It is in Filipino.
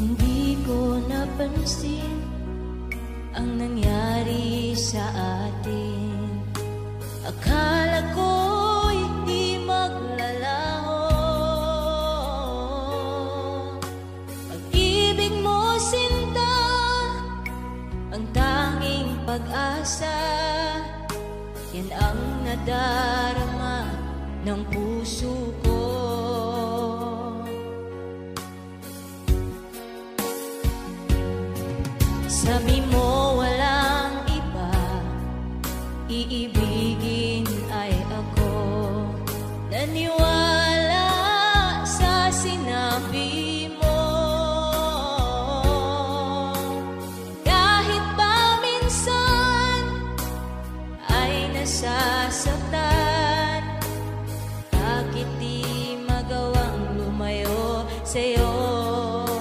Hindi ko napansin ang nangyari sa atin. Akala ko'y di maglalaho. Pag-ibig mo, sinta, ang tanging pag-asa. Yan ang nadarama ng puso ko. Sabi mo walang iba, iibigin ay ako. Naniwala